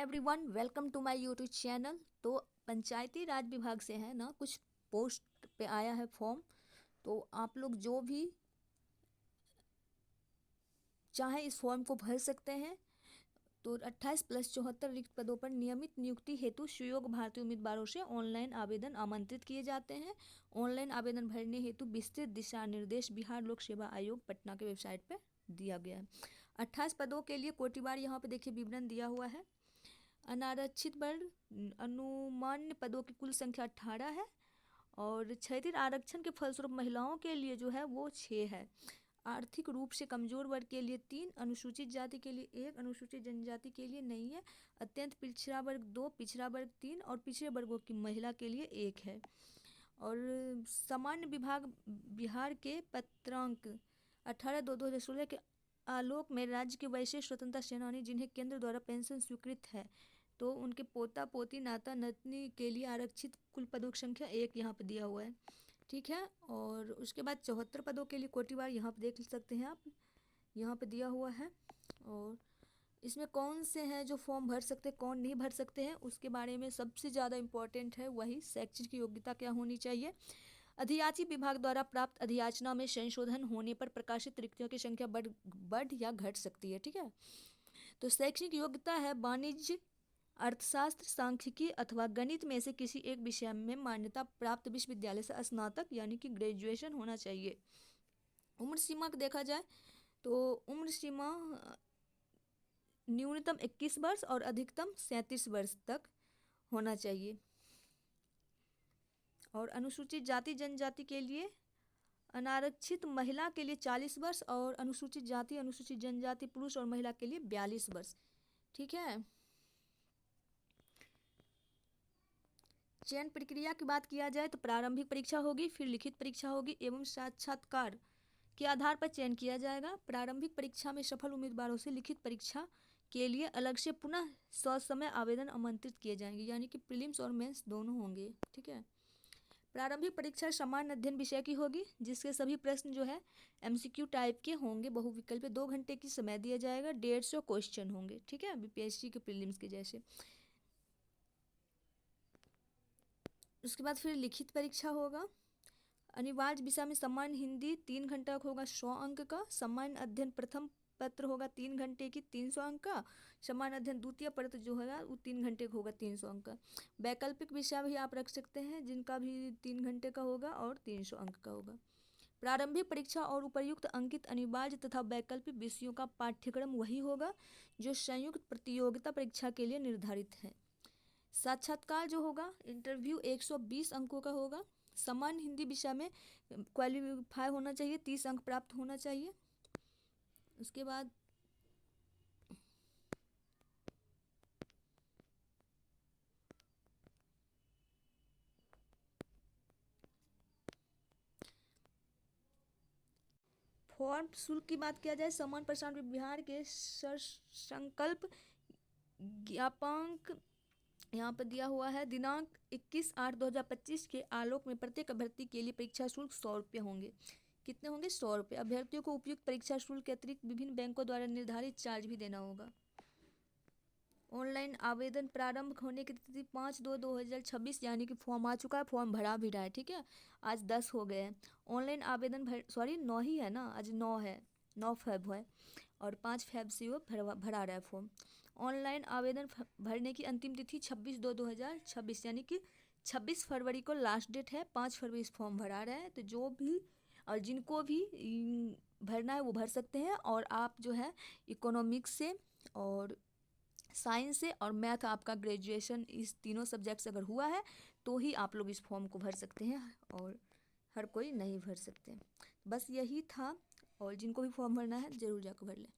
Everyone, welcome to my YouTube channel. तो पंचायती राज विभाग से है ना कुछ पोस्ट पे आया है फॉर्म। तो आप लोग जो भी चाहे इस फॉर्म को भर सकते हैं। तो 28+74 रिक्त पदों पर नियमित नियुक्ति हेतु सुयोग्य भारतीय उम्मीदवारों से ऑनलाइन आवेदन आमंत्रित किए जाते हैं। ऑनलाइन आवेदन भरने हेतु विस्तृत दिशा निर्देश बिहार लोक सेवा आयोग पटना के वेबसाइट पर दिया गया है। 28 पदों के लिए कोटिवार यहाँ पे देखिए विवरण दिया हुआ है। अनारक्षित वर्ग अनुमान्य पदों की कुल संख्या 18 है और क्षैतिज आरक्षण के फलस्वरूप महिलाओं के लिए जो है वो 6 है। आर्थिक रूप से कमजोर वर्ग के लिए 3, अनुसूचित जाति के लिए 1, अनुसूचित जनजाति के लिए नहीं है। अत्यंत पिछड़ा वर्ग 2, पिछड़ा वर्ग 3 और पिछड़े वर्गों की महिला के लिए 1 है। और सामान्य विभाग बिहार के पत्रांक 18/2/2016 के आलोक में राज्य के वैसे स्वतंत्रता सेनानी जिन्हें केंद्र द्वारा पेंशन स्वीकृत है तो उनके पोता पोती नाता नतनी के लिए आरक्षित कुल पदों की संख्या 1 यहाँ पे दिया हुआ है। ठीक है। और उसके बाद 74 पदों के लिए कोटिवार यहाँ पे देख सकते हैं आप, यहाँ पे दिया हुआ है। और इसमें कौन से हैं जो फॉर्म भर सकते हैं, कौन नहीं भर सकते हैं, उसके बारे में सबसे ज़्यादा इम्पोर्टेंट है वही शैक्षिक योग्यता क्या होनी चाहिए। अधियाची विभाग द्वारा प्राप्त अधियाचना में संशोधन होने पर प्रकाशित रिक्तियों की संख्या बढ़ या घट सकती है। ठीक है। तो शैक्षणिक योग्यता है वाणिज्य, अर्थशास्त्र, सांख्यिकी अथवा गणित में से किसी एक विषय में मान्यता प्राप्त विश्वविद्यालय से स्नातक यानी कि ग्रेजुएशन होना चाहिए। उम्र सीमा को देखा जाए तो उम्र सीमा न्यूनतम 21 वर्ष और अधिकतम 37 वर्ष तक होना चाहिए। और अनुसूचित जाति जनजाति के लिए अनारक्षित महिला के लिए 40 वर्ष और अनुसूचित जाति अनुसूचित जनजाति पुरुष और महिला के लिए 42 वर्ष। ठीक है। चयन प्रक्रिया की बात किया जाए तो प्रारंभिक परीक्षा होगी, फिर लिखित परीक्षा होगी एवं साक्षात्कार के आधार पर चयन किया जाएगा। प्रारंभिक परीक्षा में सफल उम्मीदवारों से लिखित परीक्षा के लिए अलग से पुनः ससमय आवेदन आमंत्रित किए जाएंगे, यानी कि प्रीलिम्स और मेंस दोनों होंगे। ठीक है। प्रारंभिक परीक्षा सामान्य अध्ययन विषय की होगी जिसके सभी प्रश्न जो है MCQ टाइप के होंगे, बहुविकल्पीय। 2 घंटे की समय दिया जाएगा, 150 क्वेश्चन होंगे। ठीक है, BPSC के प्रीलिम्स के जैसे। उसके बाद फिर लिखित परीक्षा होगा। अनिवार्य विषय में सामान्य हिंदी 3 घंटा का होगा, 100 अंक का। सामान्य अध्ययन प्रथम पत्र होगा 3 घंटे की, 300 अंक का। सामान्य अध्ययन द्वितीय पत्र जो होगा वो 3 घंटे का होगा, 300 अंक का। वैकल्पिक विषय भी आप रख सकते हैं जिनका भी 3 घंटे का होगा और 300 अंक का होगा। प्रारंभिक परीक्षा और उपर्युक्त अंकित अनिवार्य तथा वैकल्पिक विषयों का पाठ्यक्रम वही होगा जो संयुक्त प्रतियोगिता परीक्षा के लिए निर्धारित है। साक्षात्कार जो होगा इंटरव्यू 120 अंकों का होगा। सामान्य हिंदी विषय में क्वालिफाई होना चाहिए, 30 अंक प्राप्त होना चाहिए। उसके बाद फॉर्म शुल्क की बात किया जाए, समान प्रसारण विभाग के संकल्प ज्ञापक यहाँ पर दिया हुआ है। दिनांक 21/8/2025 के आलोक में प्रत्येक अभ्यर्थी के लिए परीक्षा शुल्क 100 रुपये होंगे। कितने होंगे? 100 रुपये। अभ्यर्थियों को उपयुक्त परीक्षा शुल्क के अतिरिक्त विभिन्न बैंकों द्वारा निर्धारित चार्ज भी देना होगा। ऑनलाइन आवेदन प्रारंभ होने की तिथि 5/2/2026, यानी कि फॉर्म आ चुका है, फॉर्म भरा भी रहा है। ठीक है, आज 10 हो गए हैं। ऑनलाइन आवेदन 9 ही है ना, आज 9 है, 9 फेब है और 5 फेब से वो भरा रहा है फॉर्म। ऑनलाइन आवेदन भरने की अंतिम तिथि 26/2/2026, यानी कि 26 फरवरी को लास्ट डेट है। 5 फरवरी इस फॉर्म भरा रहे हैं। तो जो भी और जिनको भी भरना है वो भर सकते हैं। और आप जो है इकोनॉमिक्स से और साइंस से और मैथ आपका ग्रेजुएशन इस तीनों सब्जेक्ट से अगर हुआ है तो ही आप लोग इस फॉर्म को भर सकते हैं और हर कोई नहीं भर सकते। बस यही था। और जिनको भी फॉर्म भरना है ज़रूर जाकर भर लें।